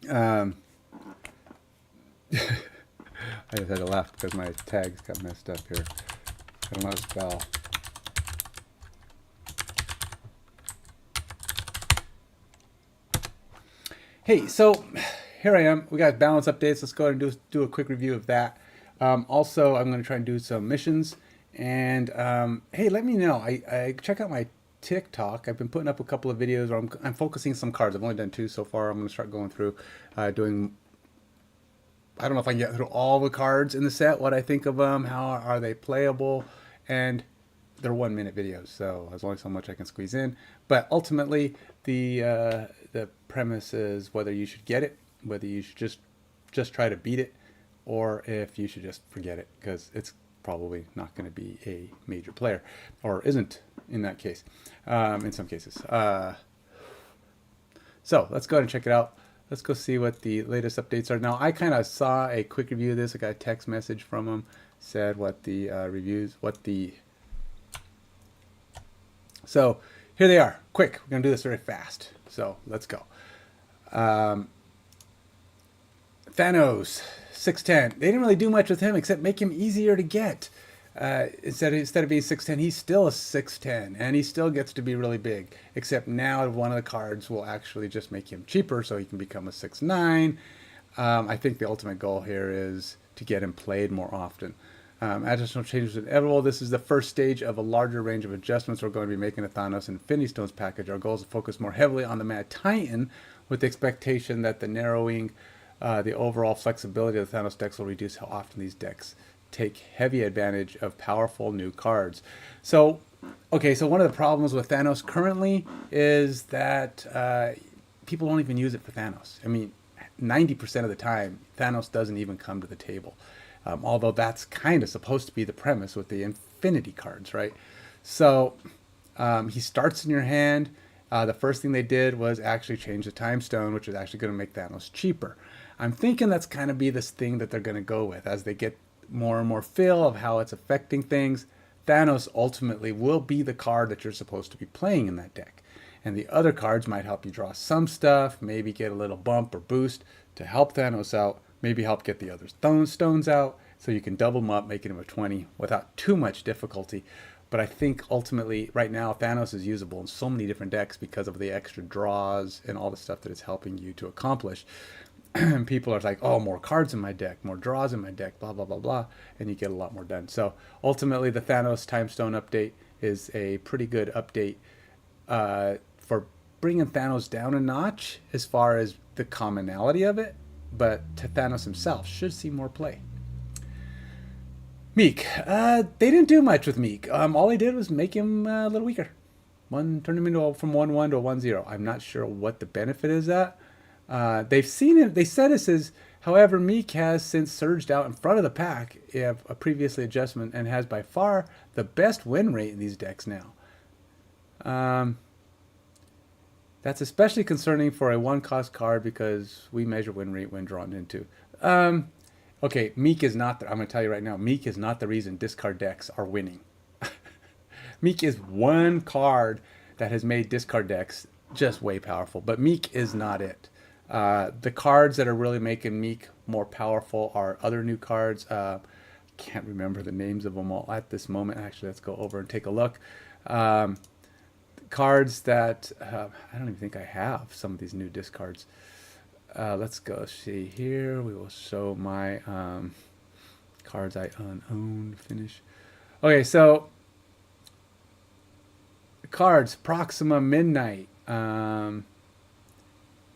I just had to laugh because my tags got messed up here. I don't know how to spell. Hey, so here I am. We got balance updates. Let's go ahead and do a quick review of that. Also, I'm going to try and do some missions. And hey, let me know. I check out my TikTok. I've been putting up a couple of videos where I'm focusing some cards. I've only done 2 so far. I'm going to start going through doing. I don't know if I can get through all the cards in the set, what I think of them, how are they playable, and they're 1-minute videos, so there's only so much I can squeeze in. But ultimately, the premise is whether you should get it, whether you should just try to beat it, or if you should just forget it, because it's probably not going to be a major player, or isn't in that case, in some cases. So let's go ahead and check it out. Let's go see what the latest updates are. Now, I kind of saw a quick review of this. I got a text message from them, said what the So here they are. Quick, we're going to do this very fast. So let's go. Thanos, 6'10". They didn't really do much with him except make him easier to get. Instead of being 6'10", he's still a 6'10", and he still gets to be really big. Except now one of the cards will actually just make him cheaper, so he can become a 6'9". I think the ultimate goal here is to get him played more often. Additional changes inevitable. This is the first stage of a larger range of adjustments we're going to be making to Thanos Infinity Stones package. Our goal is to focus more heavily on the Mad Titan, with the expectation that the narrowing the overall flexibility of the Thanos decks will reduce how often these decks take heavy advantage of powerful new cards. So, okay, so one of the problems with Thanos currently is that people don't even use it for Thanos. I mean, 90% of the time, Thanos doesn't even come to the table. Although that's kind of supposed to be the premise with the Infinity cards, right? So, he starts in your hand. The first thing they did was actually change the Time Stone, which is actually going to make Thanos cheaper. I'm thinking that's kind of be this thing that they're going to go with as they get more and more feel of how it's affecting things. Thanos ultimately will be the card that you're supposed to be playing in that deck. And the other cards might help you draw some stuff, maybe get a little bump or boost to help Thanos out, maybe help get the other stones out, so you can double them up, making him a 20 without too much difficulty. But I think ultimately, right now, Thanos is usable in so many different decks because of the extra draws and all the stuff that it's helping you to accomplish. People are like, oh, more cards in my deck, more draws in my deck, blah, blah, blah, blah, and you get a lot more done. So ultimately, the Thanos Time Stone update is a pretty good update for bringing Thanos down a notch as far as the commonality of it, but to Thanos himself should see more play. Meek, they didn't do much with Meek. All they did was make him a little weaker. Turn him into from 1-1 to a 1-0. I'm not sure what the benefit is at. They've seen it. They said this is, however, Meek has since surged out in front of the pack, a previously adjustment, and has by far the best win rate in these decks now. That's especially concerning for a 1-cost card because we measure win rate when drawn into. Okay, Meek is not. I'm going to tell you right now, Meek is not the reason discard decks are winning. Meek is one card that has made discard decks just way powerful, but Meek is not it. The cards that are really making Meek more powerful are other new cards. Can't remember the names of them all at this moment. Actually, let's go over and take a look. Cards that I don't even think I have some of these new discards. Let's go see here. We will show my cards I unowned. Finish. Okay, so cards Proxima Midnight.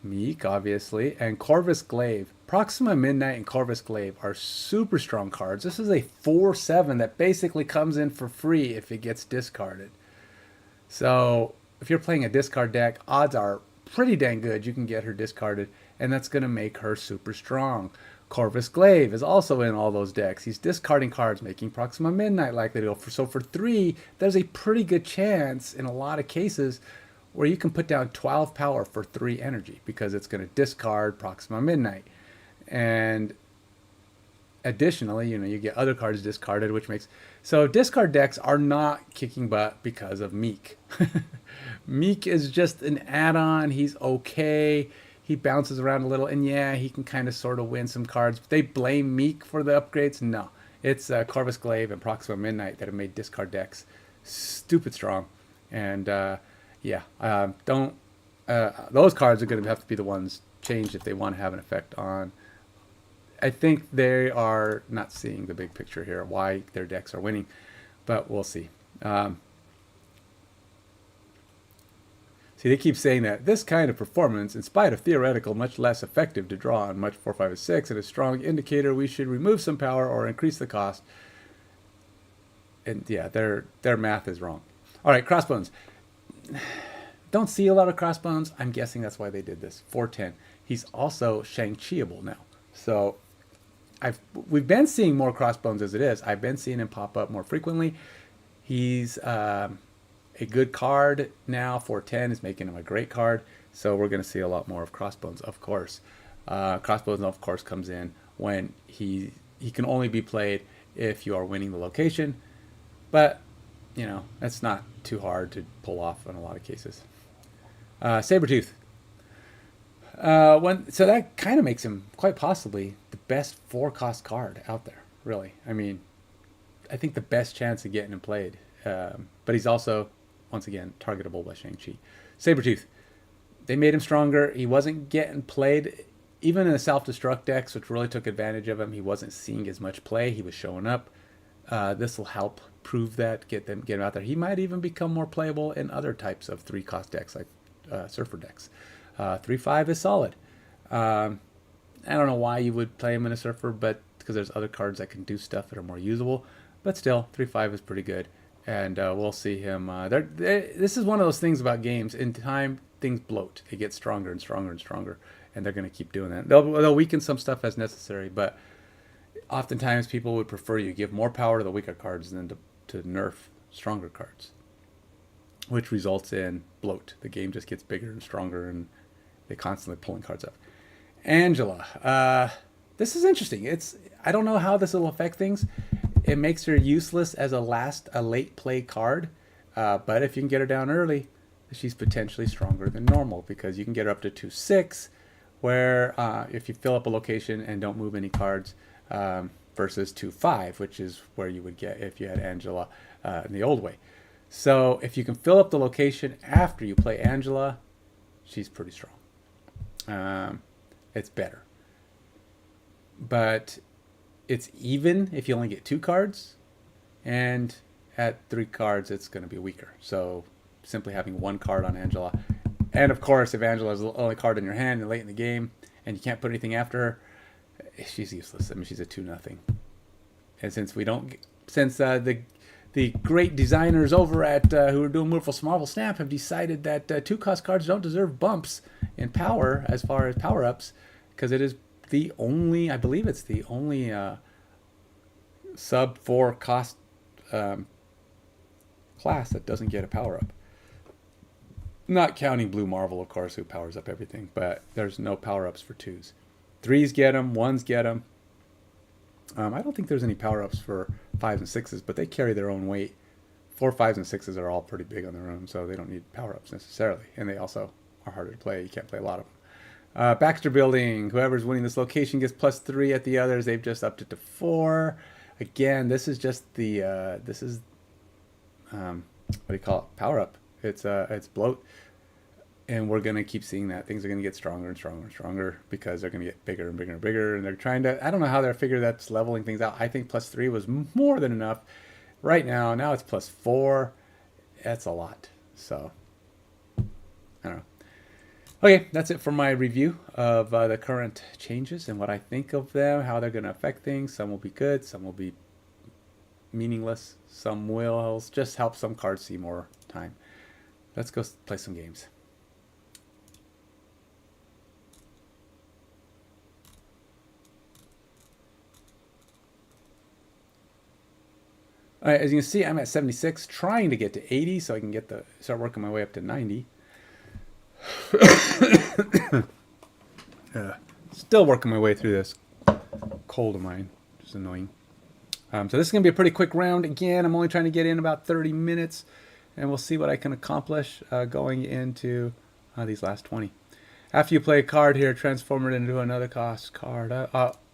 Meek, obviously, and Corvus Glaive. Proxima Midnight and Corvus Glaive are super strong cards. This is a 4/7 that basically comes in for free if it gets discarded. So if you're playing a discard deck, odds are pretty dang good you can get her discarded, and that's going to make her super strong. Corvus Glaive is also in all those decks. He's discarding cards, making Proxima Midnight likely to go. So for 3, there's a pretty good chance in a lot of cases where you can put down 12 power for 3 energy because it's going to discard Proxima Midnight. And additionally, you get other cards discarded, which makes so discard decks are not kicking butt because of Meek. Meek is just an add-on. He's okay. He bounces around a little, and yeah, he can kind of sort of win some cards. But they blame Meek for the upgrades. No, it's Corvus Glaive and Proxima Midnight that have made discard decks stupid strong. And yeah, don't. Those cards are going to have to be the ones changed if they want to have an effect on. I think they are not seeing the big picture here, why their decks are winning, but we'll see. See, they keep saying that this kind of performance, in spite of theoretical, much less effective to draw on much 4, 5, and 6, and a strong indicator we should remove some power or increase the cost. And yeah, their math is wrong. All right, Crossbones. Don't see a lot of Crossbones. I'm guessing that's why they did this. 410. He's also Shang-Chi-able now. So we've been seeing more Crossbones as it is. I've been seeing him pop up more frequently. He's a good card now. 410 is making him a great card. So we're going to see a lot more of Crossbones, of course. Crossbones, of course, comes in when he can only be played if you are winning the location. But, that's not too hard to pull off in a lot of cases. Sabretooth. So that kind of makes him quite possibly the best 4-cost card out there, really. I mean, I think the best chance of getting him played. But he's also, once again, targetable by Shang-Chi. Sabretooth. They made him stronger. He wasn't getting played. Even in the self-destruct decks, which really took advantage of him, he wasn't seeing as much play. He was showing up. This will help prove that, get him out there. He might even become more playable in other types of 3-cost decks, like Surfer decks. 3/5 is solid. I don't know why you would play him in a Surfer, but because there's other cards that can do stuff that are more usable. But still, 3/5 is pretty good, and we'll see him. This is one of those things about games. In time, things bloat. They get stronger and stronger and stronger, and they're going to keep doing that. They'll weaken some stuff as necessary, but oftentimes people would prefer you give more power to the weaker cards than to nerf stronger cards, which results in bloat. The game just gets bigger and stronger, and they're constantly pulling cards up. Angela. This is interesting. I don't know how this will affect things. It makes her useless as a late play card, but if you can get her down early, she's potentially stronger than normal because you can get her up to 2/6, where if you fill up a location and don't move any cards, versus 2/5, which is where you would get if you had Angela in the old way. So if you can fill up the location after you play Angela, she's pretty strong. It's better. But it's even if you only get 2 cards, and at 3 cards it's going to be weaker. So simply having 1 card on Angela, and of course if Angela is the only card in your hand and late in the game and you can't put anything after her, she's useless. I mean, she's a 2-0. And since the great designers over at who are doing Marvel Snap have decided that 2-cost cards don't deserve bumps in power as far as power-ups, because it is the only, I believe it's the only sub 4-cost class that doesn't get a power-up. Not counting Blue Marvel, of course, who powers up everything, but there's no power-ups for 2s. 3s get them, 1s get them. I don't think there's any power-ups for 5s and 6s, but they carry their own weight. 4, 5s, and 6s are all pretty big on their own, so they don't need power-ups necessarily. And they also are harder to play. You can't play a lot of them. Baxter Building. Whoever's winning this location gets +3 at the others. They've just upped it to 4. Again, this is just the what do you call it? Power-up. It's bloat. And we're going to keep seeing that. Things are going to get stronger and stronger and stronger because they're going to get bigger and bigger and bigger. And they're trying to, I don't know how they're figuring that's leveling things out. I think +3 was more than enough. Right now it's +4. That's a lot. So, I don't know. Okay, that's it for my review of the current changes and what I think of them, how they're going to affect things. Some will be good. Some will be meaningless. Some will just help some cards see more time. Let's go play some games. All right, as you can see, I'm at 76, trying to get to 80 so I can start working my way up to 90. Still working my way through this cold of mine. which is annoying. So this is going to be a pretty quick round. Again, I'm only trying to get in about 30 minutes, and we'll see what I can accomplish going into these last 20. After you play a card here, transform it into another cost card.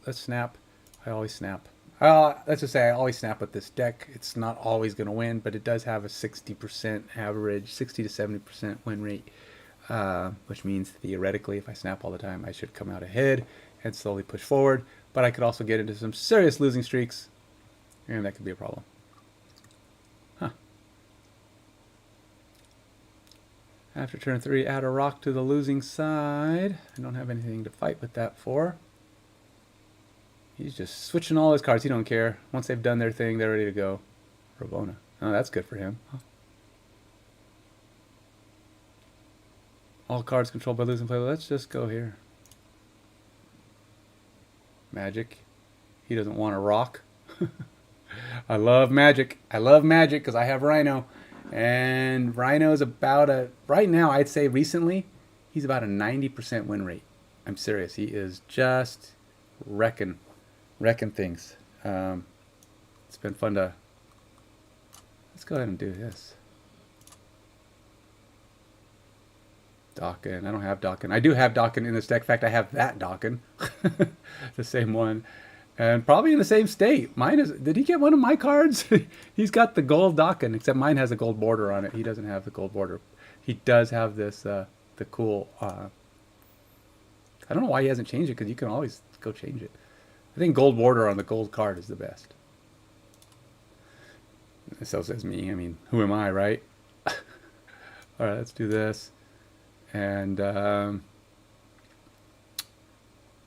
Let's snap. I always snap. Let's just say I always snap with this deck. It's not always going to win, but it does have a 60% average, 60 to 70% win rate, which means theoretically, if I snap all the time, I should come out ahead and slowly push forward. But I could also get into some serious losing streaks, and that could be a problem. Huh. After turn 3, add a rock to the losing side. I don't have anything to fight with that for. He's just switching all his cards. He don't care. Once they've done their thing, they're ready to go. Rabona. Oh, that's good for him. Huh. All cards controlled by losing player. Let's just go here. Magic. He doesn't want a rock. I love magic. I love magic because I have Rhino. And Rhino's about a... Right now, I'd say recently, he's about a 90% win rate. I'm serious. He is just wrecking things. It's been fun to... Let's go ahead and do this. Dawkin. I don't have Dawkin. I do have Dawkin in this deck. In fact, I have that Dawkin. The same one. And probably in the same state. Mine is... Did he get one of my cards? He's got the gold Dawkin, except mine has a gold border on it. He doesn't have the gold border. He does have this, the cool... I don't know why he hasn't changed it, because you can always go change it. I think gold border on the gold card is the best. So says me. I mean, who am I, right? All right, let's do this. And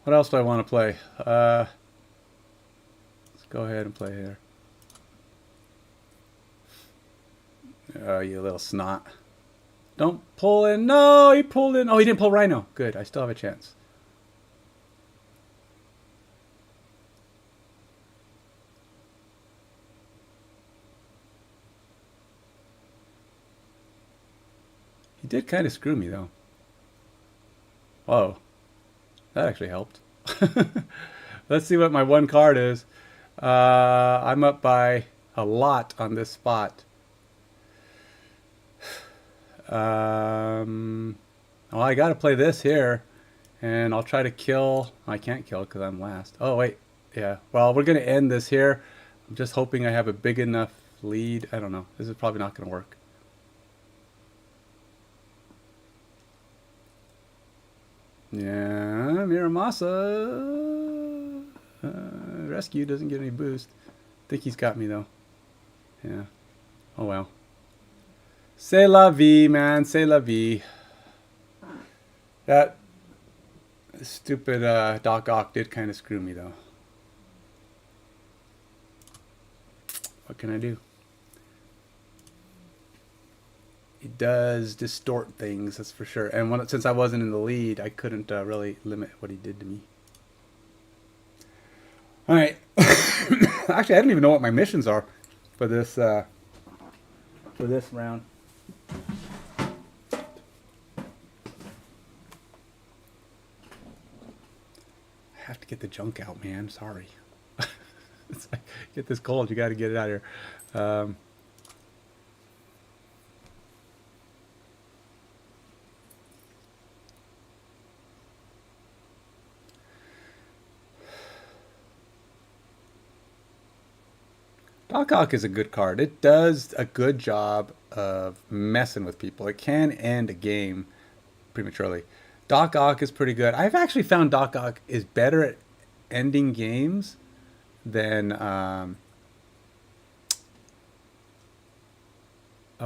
what else do I want to play? Let's go ahead and play here. Oh, you little snot. Don't pull in. No, he pulled in. Oh, he didn't pull Rhino. Good. I still have a chance. He did kind of screw me, though. Whoa. That actually helped. Let's see what my one card is. I'm up by a lot on this spot. Well, I got to play this here. And I'll try to kill... I can't kill because I'm last. Oh, wait. Yeah. Well, we're going to end this here. I'm just hoping I have a big enough lead. I don't know. This is probably not going to work. Yeah, Miramasa. Rescue doesn't get any boost. I think he's got me, though. Yeah. Oh, well. C'est la vie, man. C'est la vie. That stupid Doc Ock did kind of screw me, though. What can I do? He does distort things, that's for sure. And since I wasn't in the lead, I couldn't really limit what he did to me. All right. Actually, I don't even know what my missions are for this round. I have to get the junk out, man. Sorry. It's like, get this cold. You got to get it out of here. Doc Ock is a good card. It does a good job of messing with people. It can end a game prematurely. Doc Ock is pretty good. I've actually found Doc Ock is better at ending games than what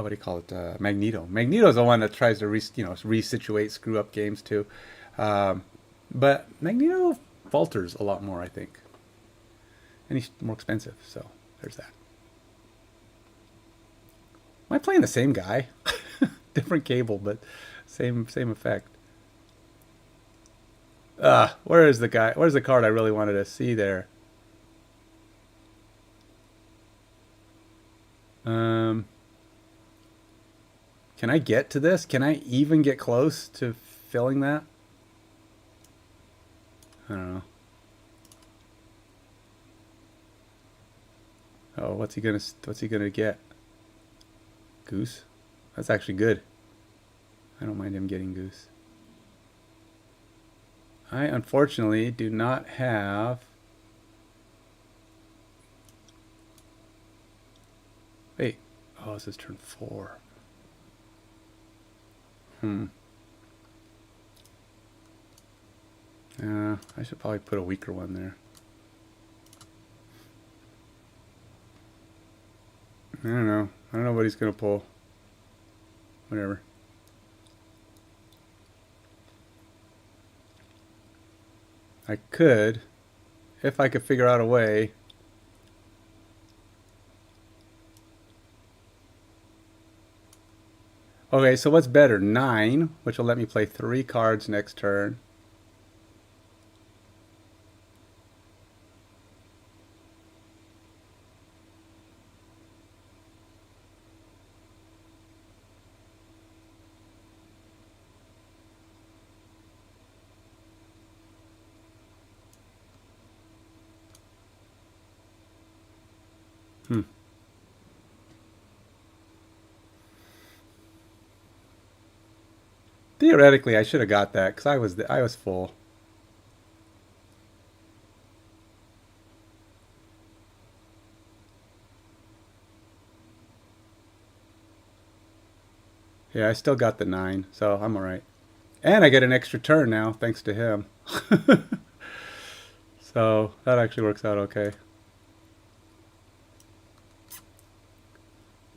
do you call it? Magneto. Magneto's the one that tries to resituate, screw up games too. But Magneto falters a lot more, I think, and he's more expensive. So there's that. Am I playing the same guy? Different cable, but same effect. Where is the guy? Where's the card I really wanted to see there? Can I get to this? Can I even get close to filling that? I don't know. Oh, what's he gonna get? Goose? That's actually good. I don't mind him getting goose. I unfortunately do not have... Wait. Oh, this is turn 4. I should probably put a weaker one there. I don't know. I don't know what he's going to pull. Whatever. I could, if I could figure out a way. Okay, so what's better? 9, which will let me play 3 cards next turn. Theoretically, I should have got that because I was full. Yeah, I still got the 9, so I'm all right. And I get an extra turn now, thanks to him. So that actually works out okay.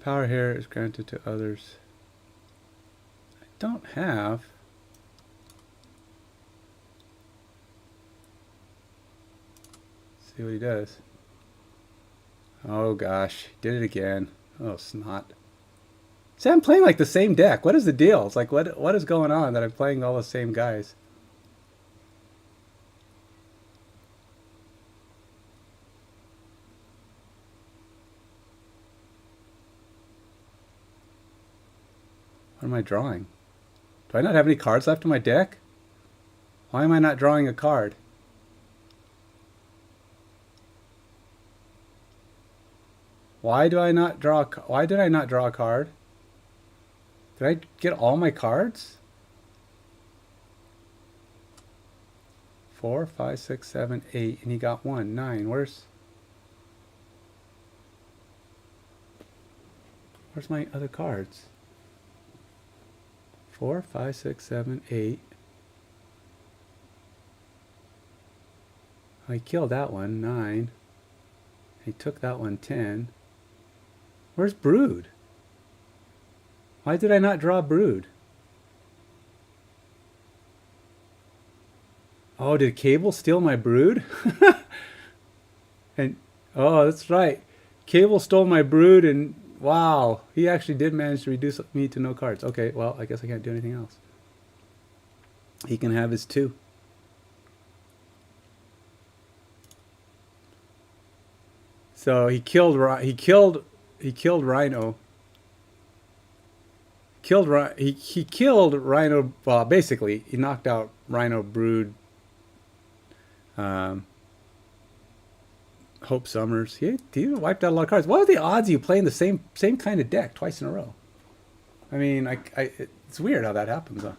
Power here is granted to others. I don't have... Let's see what he does. Oh gosh, did it again. Oh snot. See, I'm playing like the same deck. What is the deal? It's like, what is going on that I'm playing all the same guys? What am I drawing? Do I not have any cards left in my deck? Why am I not drawing a card? Why did I not draw a card? Did I get all my cards? 4, 5, 6, 7, 8, and he got 1, 9. Where's my other cards? 4, 5, 6, 7, 8. I killed that one, 9. He took that one, 10. Where's Brood? Why did I not draw Brood? Oh, did Cable steal my Brood? And oh, that's right. Cable stole my Brood, and wow, he actually did manage to reduce me to no cards. Okay, well, I guess I can't do anything else. He can have his 2. So he killed Rhino. He killed Rhino. Well, basically, he knocked out Rhino, Brood, Hope Summers. He wiped out a lot of cards. What are the odds of you playing the same kind of deck twice in a row? I mean, it's weird how that happens. Huh?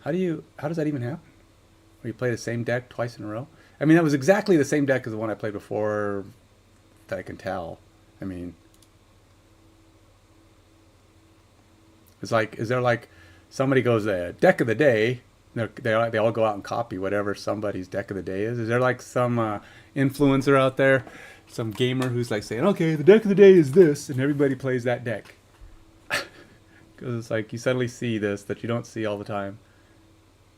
How does that even happen? Where you play the same deck twice in a row? I mean, that was exactly the same deck as the one I played before, that I can tell. I mean, it's like, is there like somebody goes deck of the day? They all go out and copy whatever somebody's deck of the day is. Is there like some influencer out there, some gamer who's like saying, okay, the deck of the day is this, and everybody plays that deck? Because it's like you suddenly see this that you don't see all the time.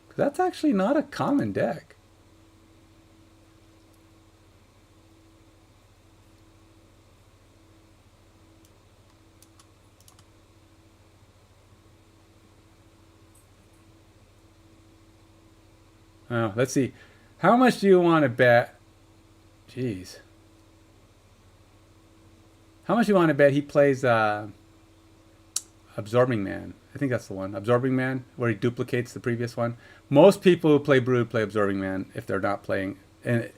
Because that's actually not a common deck. Oh, let's see. How much do you want to bet? Jeez. How much do you want to bet he plays Absorbing Man? I think that's the one. Absorbing Man, where he duplicates the previous one. Most people who play Brood play Absorbing Man if they're not playing. And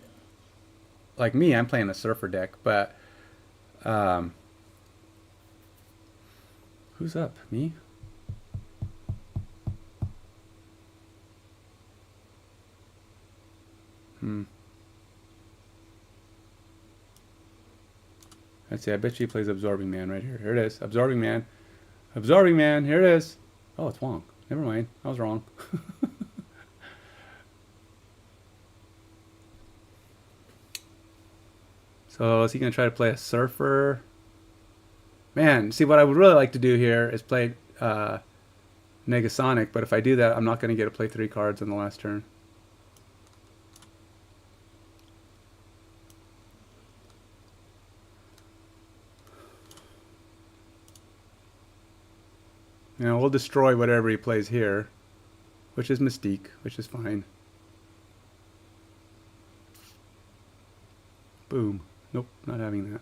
like me, I'm playing a Surfer deck. But Um, who's up? Me? Let's see. I bet she plays Absorbing Man right here. Here it is. Absorbing Man. Absorbing Man. Here it is. Oh, it's Wong. Never mind. I was wrong. So is he going to try to play a Surfer? Man, see, what I would really like to do here is play Negasonic, but if I do that, I'm not going to get to play 3 cards on the last turn. You know, we'll destroy whatever he plays here, which is Mystique, which is fine. Boom. Nope, not having that.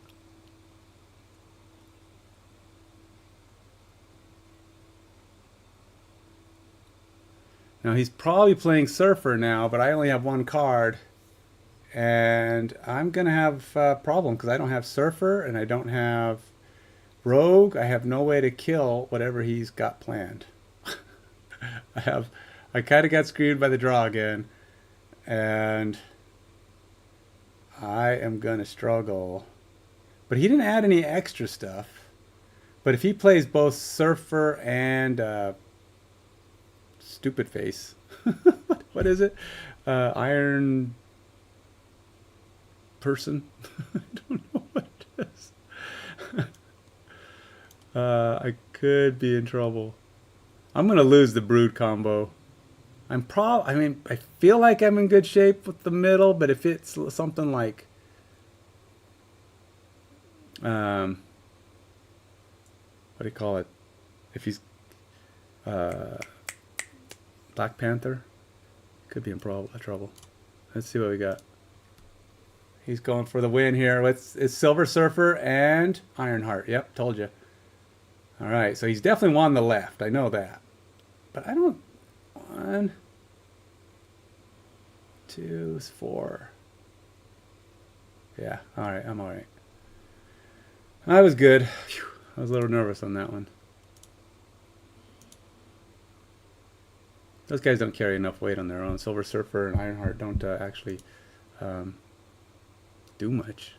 Now he's probably playing Surfer now, but I only have 1 card. And I'm going to have a problem because I don't have Surfer and I don't have Rogue. I have no way to kill whatever he's got planned. I kind of got screwed by the draw again. And I am going to struggle. But he didn't add any extra stuff. But if he plays both Surfer and Stupid Face, what is it? Iron Person? I don't know what it is. I could be in trouble. I'm going to lose the Brood combo. I mean, I feel like I'm in good shape with the middle, but if it's something like what do you call it? If he's Black Panther, could be in trouble. Let's see what we got. He's going for the win here. It's Silver Surfer and Ironheart. Yep, told you. All right, so he's definitely won the left. I know that. But I don't... 1, 2, 4. Yeah, all right, I'm all right. I was good. Whew, I was a little nervous on that one. Those guys don't carry enough weight on their own. Silver Surfer and Ironheart don't actually do much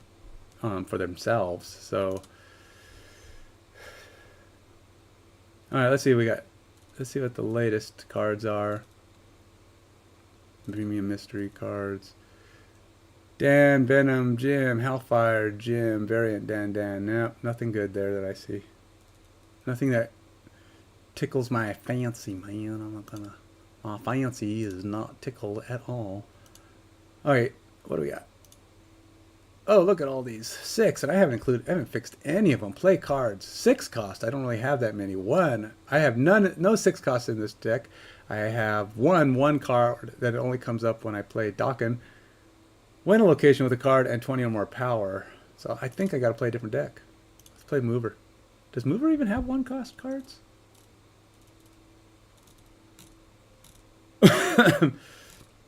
for themselves. So, all right, let's see what we got. Let's see what the latest cards are. Premium mystery cards. Dan, Venom, Jim, Hellfire, Jim, Variant Dan. Nope, nothing good there that I see. Nothing that tickles my fancy, man. I'm not gonna... My fancy is not tickled at all. Alright, what do we got? Oh, look at all these. 6, and I haven't fixed any of them. Play cards. 6 cost. I don't really have that many. 1. I have no 6 costs in this deck. I have one card that only comes up when I play Dokken. Win a location with a card and 20 or more power. So I think I gotta play a different deck. Let's play Mover. Does Mover even have 1 cost cards?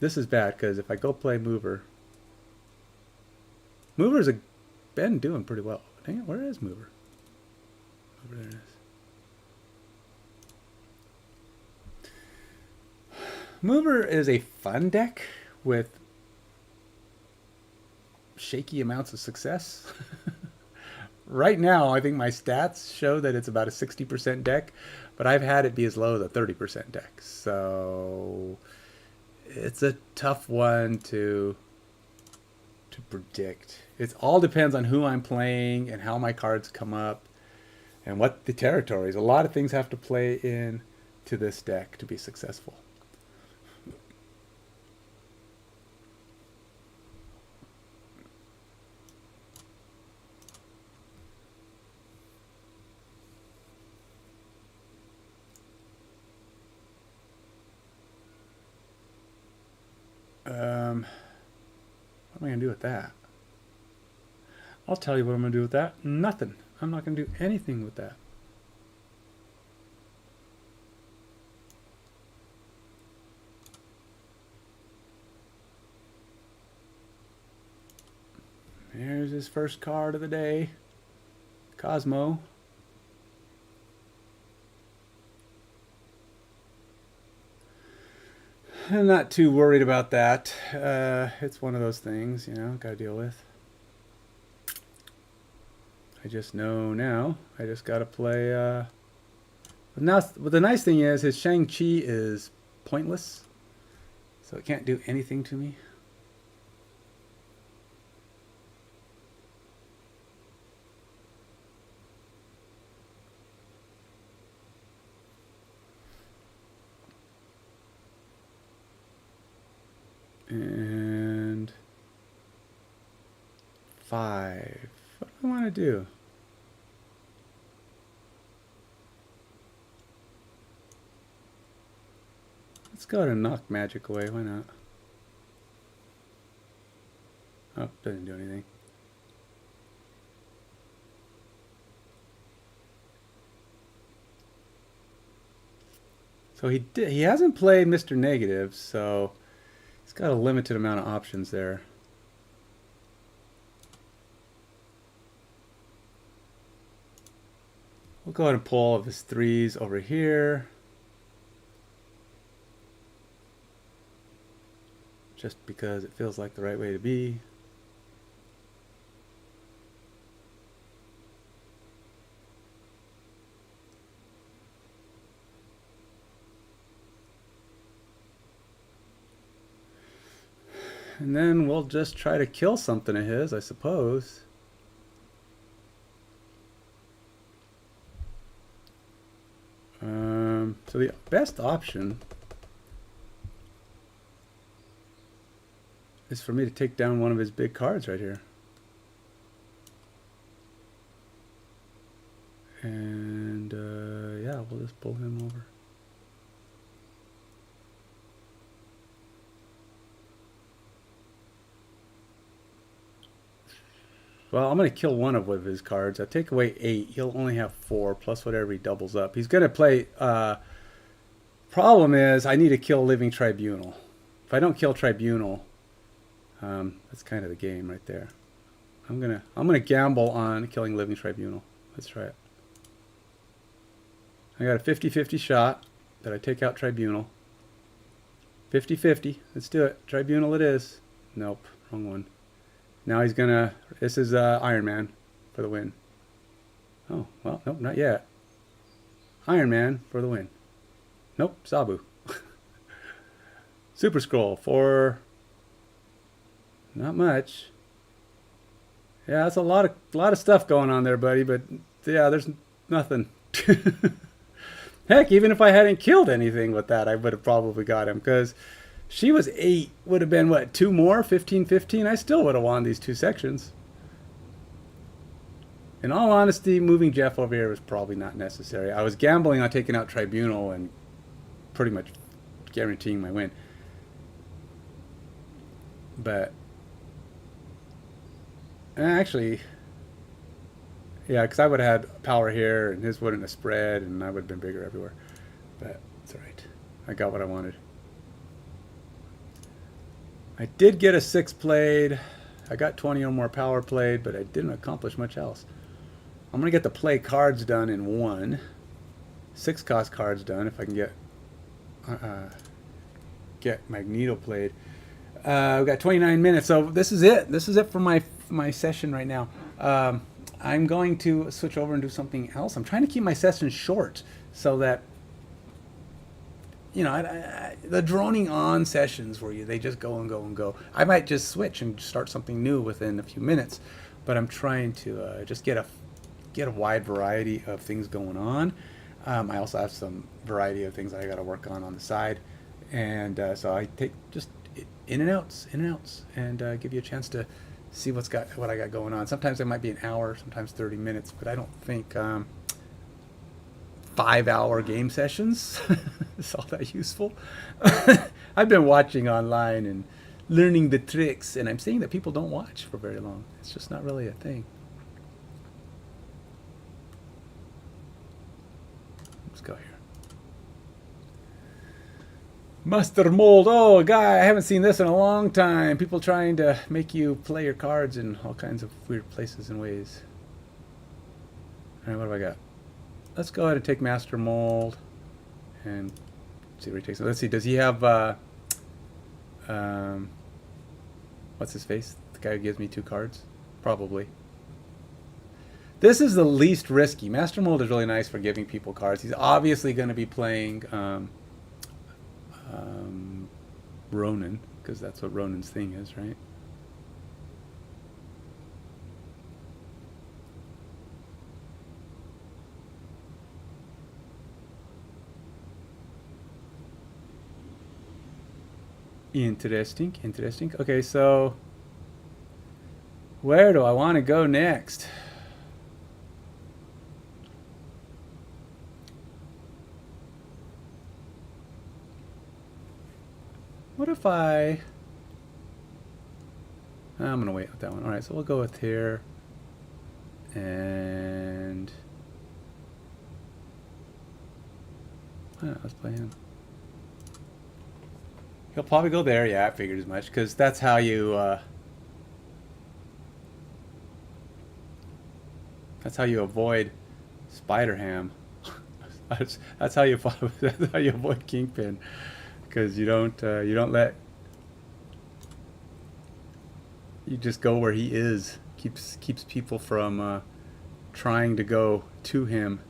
This is bad because if I go play Mover's been doing pretty well. Dang it, where is Mover? Over there it is. Mover is a fun deck with shaky amounts of success. Right now, I think my stats show that it's about a 60% deck, but I've had it be as low as a 30% deck. So it's a tough one to predict. It all depends on who I'm playing and how my cards come up and what the territories. A lot of things have to play in to this deck to be successful. What am I going to do with that? I'll tell you what I'm going to do with that. Nothing. I'm not going to do anything with that. There's his first card of the day. Cosmo. I'm not too worried about that. It's one of those things, gotta deal with. I just know now. I just gotta play. Now, the nice thing is his Shang-Chi is pointless, so it can't do anything to me. And 5. What do I want to do? Let's go to knock magic away. Why not? Oh, doesn't do anything. So he hasn't played Mr. Negative, so he's got a limited amount of options there. We'll go ahead and pull all of his 3s over here. Just because it feels like the right way to be. And then we'll just try to kill something of his, I suppose. So the best option is for me to take down one of his big cards right here. And yeah, we'll just pull him over. Well, I'm going to kill one of his cards. I take away 8. He'll only have 4 plus whatever he doubles up. He's going to play... problem is, I need to kill Living Tribunal. If I don't kill Tribunal, that's kind of the game right there. I'm gonna gamble on killing Living Tribunal. Let's try it. I got a 50-50 shot that I take out Tribunal. 50-50. Let's do it. Tribunal it is. Nope. Wrong one. Now he's gonna... This is Iron Man for the win. Oh, well, nope, not yet. Iron Man for the win. Nope, Sabu. Super Scroll for... Not much. Yeah, that's a lot of stuff going on there, buddy, but yeah, there's nothing. Heck, even if I hadn't killed anything with that, I would have probably got him, because she was 8, would have been, what, 2 more? 15-15? I still would have won these 2 sections. In all honesty, moving Jeff over here was probably not necessary. I was gambling on taking out Tribunal and pretty much guaranteeing my win. But actually, yeah, because I would have had power here, and his wouldn't have spread, and I would have been bigger everywhere. But it's all right. I got what I wanted. I did get a 6 played. I got 20 or more power played, but I didn't accomplish much else. I'm going to get the play cards done in 1. 6 cost cards done if I can get Magneto played. We've got 29 minutes, so this is it. This is it for my session right now. I'm going to switch over and do something else. I'm trying to keep my sessions short so that, the droning on sessions where they just go and go and go. I might just switch and start something new within a few minutes, but I'm trying to just get a wide variety of things going on. I also have some variety of things I got to work on the side, and so I take just in and outs, and give you a chance to see what I got going on. Sometimes it might be an hour, sometimes 30 minutes, but I don't think 5-hour game sessions is all that useful. I've been watching online and learning the tricks, and I'm seeing that people don't watch for very long. It's just not really a thing. Let's go here. Master Mold. Oh, a guy, I haven't seen this in a long time. People trying to make you play your cards in all kinds of weird places and ways. All right, what have I got? Let's go ahead and take Master Mold and see where he takes it. Let's see. Does he have what's his face? The guy who gives me 2 cards? Probably. This is the least risky. Master Mold is really nice for giving people cards. He's obviously going to be playing Ronin, because that's what Ronin's thing is, right? Interesting, interesting. Okay, so where do I want to go next? What if I'm going to wait with that one. All right, so we'll go with here. And let's play him. He'll probably go there. Yeah, I figured as much, because that's how you avoid Spider Ham. that's how you avoid Kingpin, because you don't let, you just go where he is. Keeps people from trying to go to him.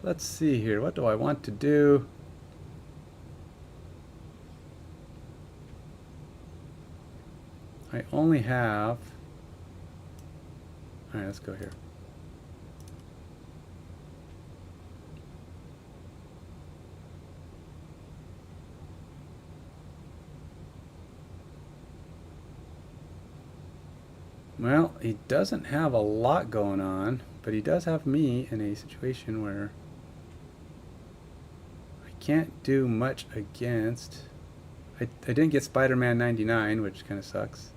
Let's see here. What do I want to do? I only have... Alright, let's go here. Well, he doesn't have a lot going on, but he does have me in a situation where I can't do much against. I didn't get Spider-Man 99, which kind of sucks.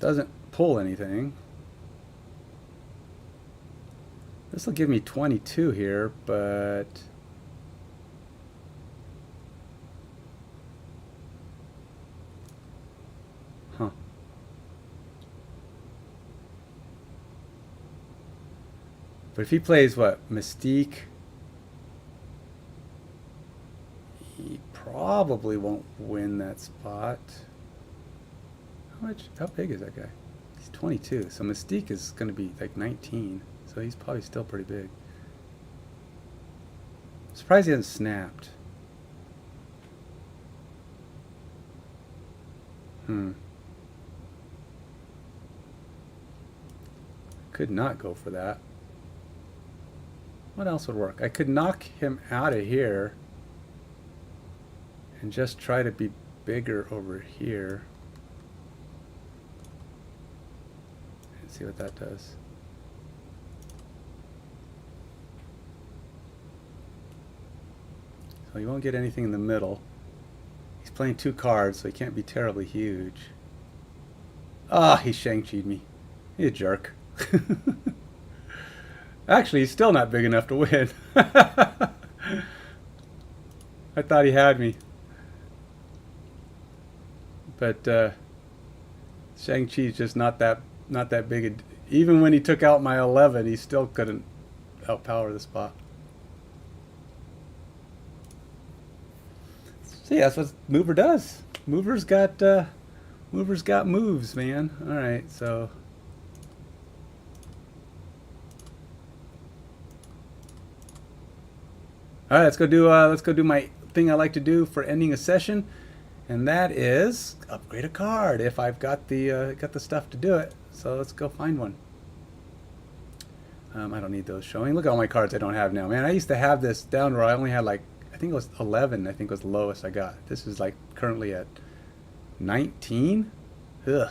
Doesn't pull anything. This will give me 22 here, but but if he plays what, Mystique, he probably won't win that spot. How big is that guy? He's 22, so Mystique is going to be like 19, so he's probably still pretty big. I'm surprised he hasn't snapped. Could not go for that. What else would work? I could knock him out of here and just try to be bigger over here. Let's see what that does. So he won't get anything in the middle. He's playing 2 cards, so he can't be terribly huge. Ah, he Shang-Chi'd me. He's a jerk. Actually, he's still not big enough to win. I thought he had me. But Shang-Chi's just not that big. Even when he took out my 11, he still couldn't outpower the spot. See, that's what Mover does. Mover's got moves, man. All right, so. All right, let's go do my thing I like to do for ending a session, and that is upgrade a card if I've got the stuff to do it. So let's go find one. I don't need those showing. Look at all my cards I don't have now, man. I used to have this down where I only had like, I think it was 11. I think was the lowest I got. This is like currently at 19. Ugh,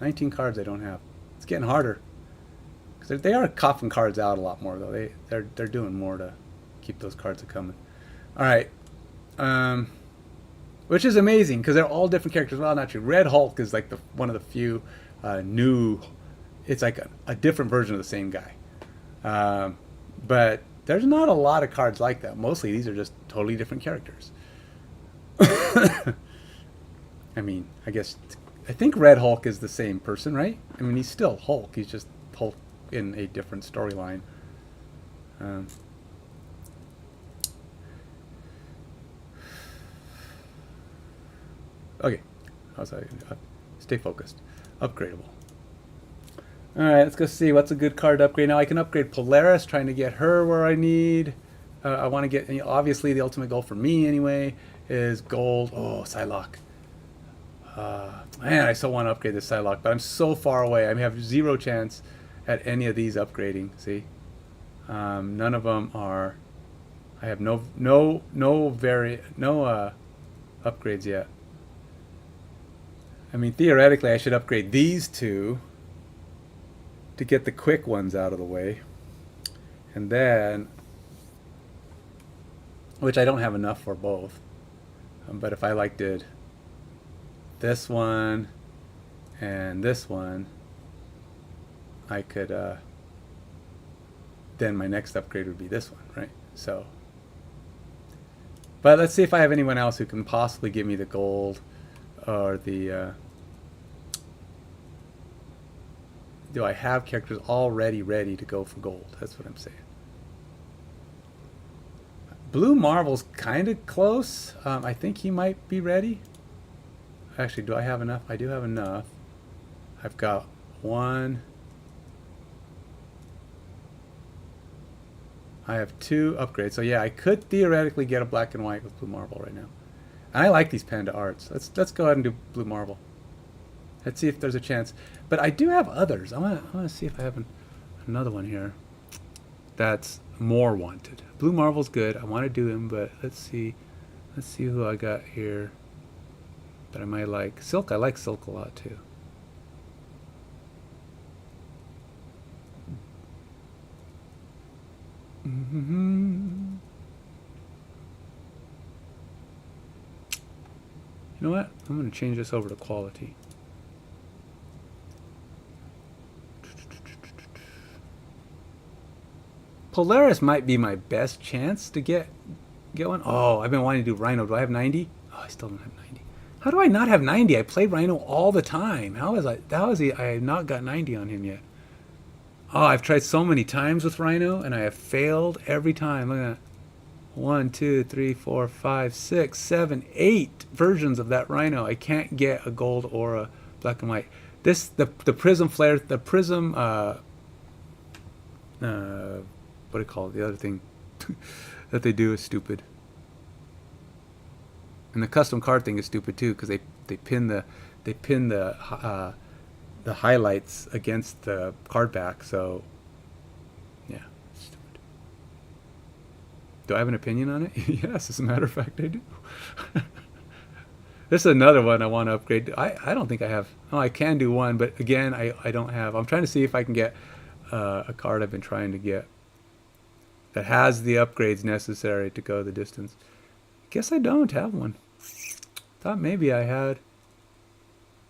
19 cards I don't have. It's getting harder because they are coughing cards out a lot more though. They're doing more to keep those cards a coming. All right, which is amazing because they're all different characters. Well, not true. Red Hulk is like one of the few new. It's like a different version of the same guy. But there's not a lot of cards like that. Mostly these are just totally different characters. I mean, I think Red Hulk is the same person, right? I mean, he's still Hulk. He's just Hulk in a different storyline. Okay, stay focused. Upgradable. All right, let's go see what's a good card to upgrade. Now I can upgrade Polaris, trying to get her where I need. I want to get, obviously the ultimate goal for me anyway is gold. Oh, Psylocke. Man, I still want to upgrade this Psylocke, but I'm so far away. I have zero chance at any of these upgrading. See, none of them are. I have no upgrades yet. I mean, theoretically, I should upgrade these two to get the quick ones out of the way, and then, which I don't have enough for both. But if I did this one and this one, I could, then my next upgrade would be this one, right? So, but let's see if I have anyone else who can possibly give me the gold or the, do I have characters already ready to go for gold? That's what I'm saying. Blue Marvel's kind of close. I think he might be ready. Actually, do I have enough? I do have enough. I've got one. I have 2 upgrades. So yeah, I could theoretically get a black and white with Blue Marvel right now. And I like these panda arts. Let's go ahead and do Blue Marvel. Let's see if there's a chance. But I do have others. I want to see if I have another one here that's more wanted. Blue Marvel's good. I want to do him, but let's see who I got here that I might like. Silk, I like Silk a lot too. You know what? I'm going to change this over to quality. Polaris might be my best chance to get one. Oh, I've been wanting to do Rhino. Do I have 90? Oh, I still don't have 90. How do I not have 90? I play Rhino all the time. How is he? I have not got 90 on him yet. Oh, I've tried so many times with Rhino, and I have failed every time. Look at that. 1, 2, 3, 4, 5, 6, 7, 8 versions of that Rhino. I can't get a gold or a black and white. The Prism Flare, the Prism, what do you call it? The other thing that they do is stupid. And the custom card thing is stupid too, because they pin the highlights against the card back. So yeah, stupid. Do I have an opinion on it? Yes, as a matter of fact, I do. This is another one I want to upgrade. I don't think I have. Oh, I can do one, but again, I don't have. I'm trying to see if I can get a card I've been trying to get that has the upgrades necessary to go the distance. Guess I don't have one. Thought maybe I had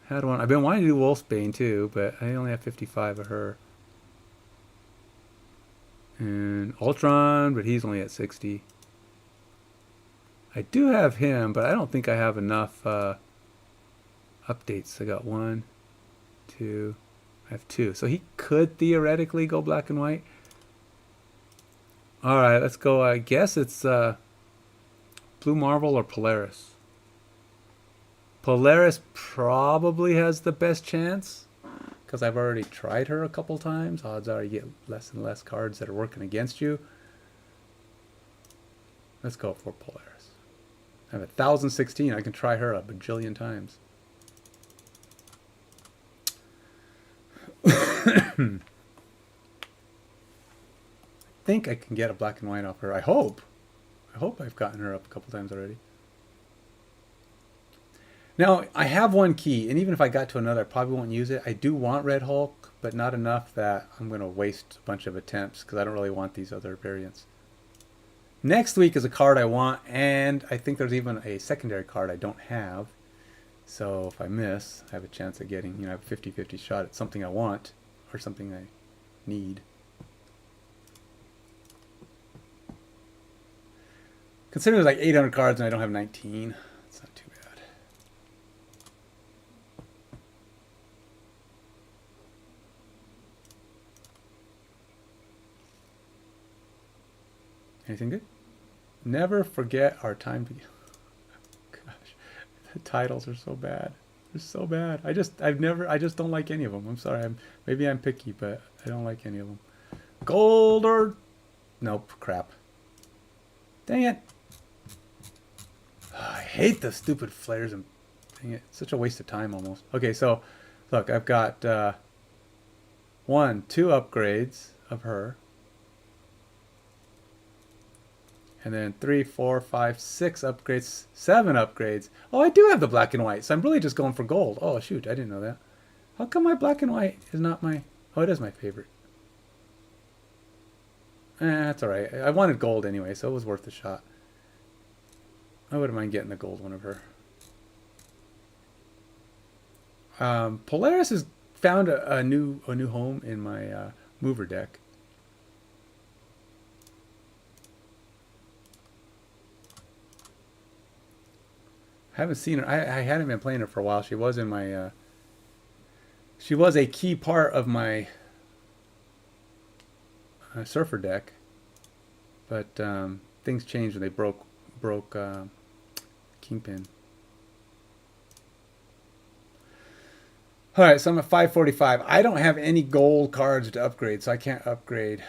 one. I've been wanting to do Wolfsbane too, but I only have 55 of her. And Ultron, but he's only at 60. I do have him, but I don't think I have enough updates. I got 1, 2, I have 2. So he could theoretically go black and white. All right, let's go. I guess it's Blue Marvel or Polaris. Polaris probably has the best chance because I've already tried her a couple times. Odds are you get less and less cards that are working against you. Let's go for Polaris. I have 1016. I can try her a bajillion times. I think I can get a black and white off her. I hope I've gotten her up a couple times already. Now, I have one key, and even if I got to another, I probably won't use it. I do want Red Hulk, but not enough that I'm going to waste a bunch of attempts because I don't really want these other variants. Next week is a card I want, and I think there's even a secondary card I don't have. So if I miss, I have a chance of getting, you know, I have a 50-50 shot at something I want or something I need. Considering there's like 800 cards and I don't have 19, it's not too bad. Anything good? Never forget our time together. Gosh, the titles are so bad. They're so bad. I just don't like any of them. I'm sorry. Maybe I'm picky, but I don't like any of them. Gold or nope, crap. Dang it. Oh, I hate the stupid flares and dang it. It's such a waste of time almost. Okay, so look, I've got 1, 2 upgrades of her. And then 3, 4, 5, 6 upgrades, 7 upgrades. Oh, I do have the black and white, so I'm really just going for gold. Oh, shoot, I didn't know that. How come my black and white is not my... Oh, it is my favorite. That's all right. I wanted gold anyway, so it was worth a shot. I wouldn't mind getting the gold one of her. Polaris has found a new home in my mover deck. I haven't seen her. I hadn't been playing her for a while. She was in my. She was a key part of my surfer deck, but things changed when they broke Kingpin. All right, so I'm at 545. I don't have any gold cards to upgrade, so I can't upgrade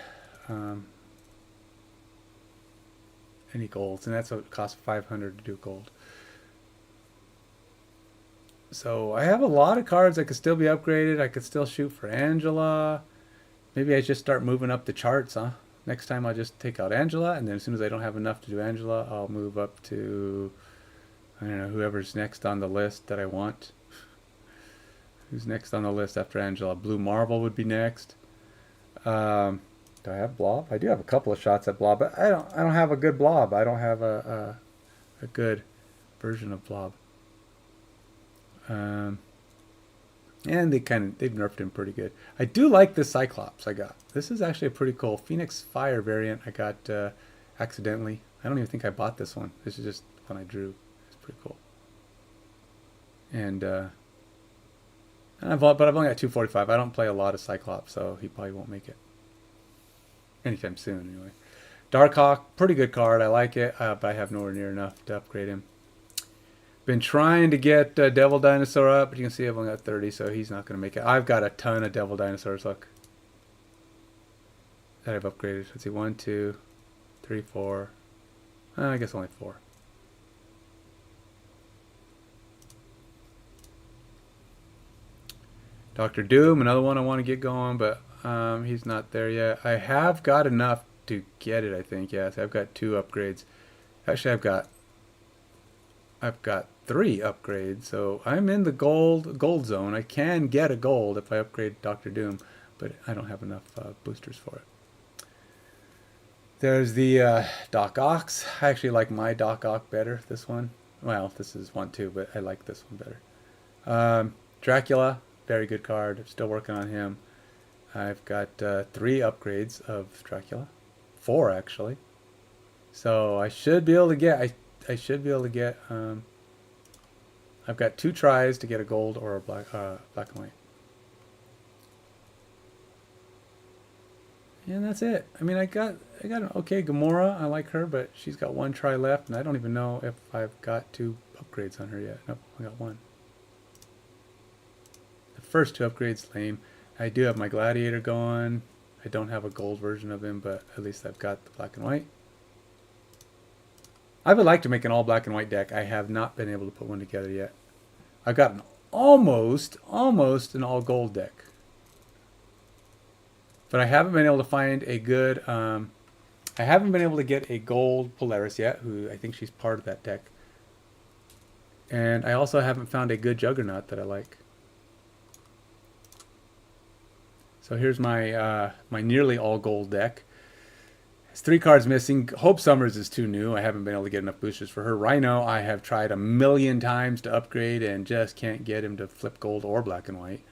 any golds, and that's what it costs 500 to do gold. So I have a lot of cards that could still be upgraded. I could still shoot for Angela. Maybe I just start moving up the charts, huh? Next time I'll just take out Angela, and then as soon as I don't have enough to do Angela, I'll move up to, I don't know, whoever's next on the list that I want. Who's next on the list after Angela? Blue Marble would be next. Do I have Blob? I do have a couple of shots at Blob, but I don't have a good Blob. I don't have a good version of Blob. And they've nerfed him pretty good. I do like this Cyclops I got. This is actually a pretty cool Phoenix Fire variant I got accidentally. I don't even think I bought this one. This is just one I drew. It's pretty cool. And I've only got 245. I don't play a lot of Cyclops, so he probably won't make it anytime soon anyway. Darkhawk, pretty good card. I like it, but I have nowhere near enough to upgrade him. Been trying to get Devil Dinosaur up, but you can see I've only got 30, so he's not going to make it. I've got a ton of Devil Dinosaurs, look, that I've upgraded. Let's see, 1, 2, 3, 4. I guess only 4. Dr. Doom, another one I want to get going, but he's not there yet. I have got enough to get it, I think. Yes, I've got 2 upgrades. Actually, I've got 3 upgrades, so I'm in the gold zone. I can get a gold if I upgrade Dr. Doom, but I don't have enough boosters for it. There's the Doc Ock. I actually like my Doc Ock better, this one. Well, this is one too, but I like this one better. Dracula, very good card. I'm still working on him. I've got 3 upgrades of Dracula. 4, actually. So I should be able to get... I should be able to get... I've got 2 tries to get a gold or a black and white. And that's it. I mean, I got an okay Gamora. I like her, but she's got 1 try left, and I don't even know if I've got 2 upgrades on her yet. Nope, I got 1. The first 2 upgrades, lame. I do have my Gladiator going. I don't have a gold version of him, but at least I've got the black and white. I would like to make an all black and white deck. I have not been able to put one together yet. I've got an almost an all gold deck. But I haven't been able to find a good, I haven't been able to get a gold Polaris yet, who I think she's part of that deck. And I also haven't found a good Juggernaut that I like. So here's my my nearly all gold deck. There's 3 cards missing. Hope Summers is too new. I haven't been able to get enough boosters for her. Rhino, I have tried a million times to upgrade and just can't get him to flip gold or black and white.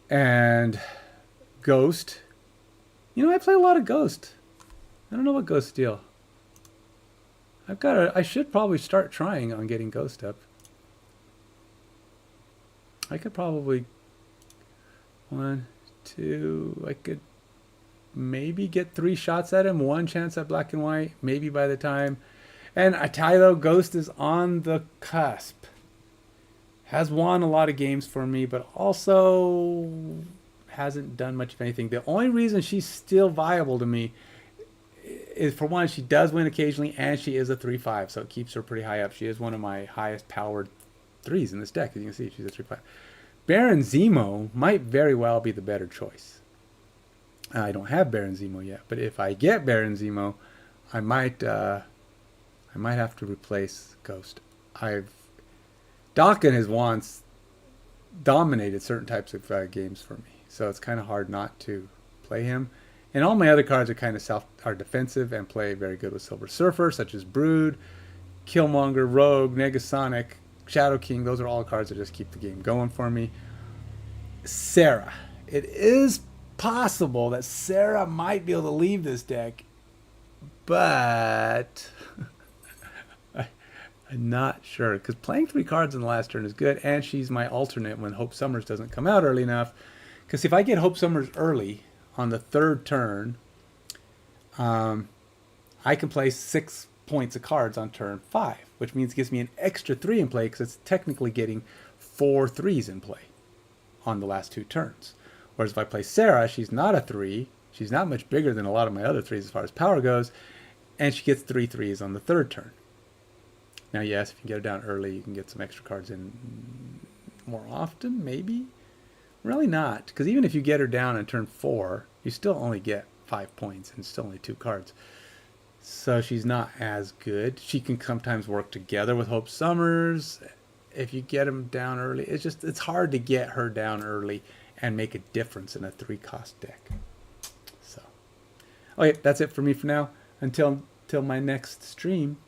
And Ghost. You know, I play a lot of Ghost. I don't know what Ghost deal. I should probably start trying on getting Ghost up. I could probably 1, 2, I could maybe get 3 shots at him, 1 chance at black and white, maybe by the time. And I tell you though, Ghost is on the cusp. Has won a lot of games for me, but also hasn't done much of anything. The only reason she's still viable to me is, for one, she does win occasionally, and she is a 3/5, so it keeps her pretty high up. She is one of my highest powered 3s in this deck. As you can see, she's a 3/5. Baron Zemo might very well be the better choice. I don't have Baron Zemo yet, but if I get Baron Zemo, I might have to replace Ghost. Dakin has once dominated certain types of games for me, so it's kind of hard not to play him. And all my other cards are kind of are defensive and play very good with Silver Surfer, such as Brood, Killmonger, Rogue, Negasonic, Shadow King. Those are all cards that just keep the game going for me. Sarah. It is possible that Sarah might be able to leave this deck, but I'm not sure, because playing 3 cards in the last turn is good, and she's my alternate when Hope Summers doesn't come out early enough. Because if I get Hope Summers early on the 3rd turn, I can play 6 points of cards on turn 5, which means it gives me an extra 3 in play, because it's technically getting 4 3s in play on the last 2 turns. Whereas if I play Sarah, she's not a 3. She's not much bigger than a lot of my other 3s as far as power goes, and she gets 3 3s on the 3rd turn. Now, yes, if you get her down early, you can get some extra cards in more often, maybe. Really not, because even if you get her down on turn 4, you still only get 5 points and still only 2 cards. So she's not as good. She can sometimes work together with Hope Summers. If you get them down early, it's hard to get her down early and make a difference in a 3-cost deck. So, okay, that's it for me for now. Until my next stream.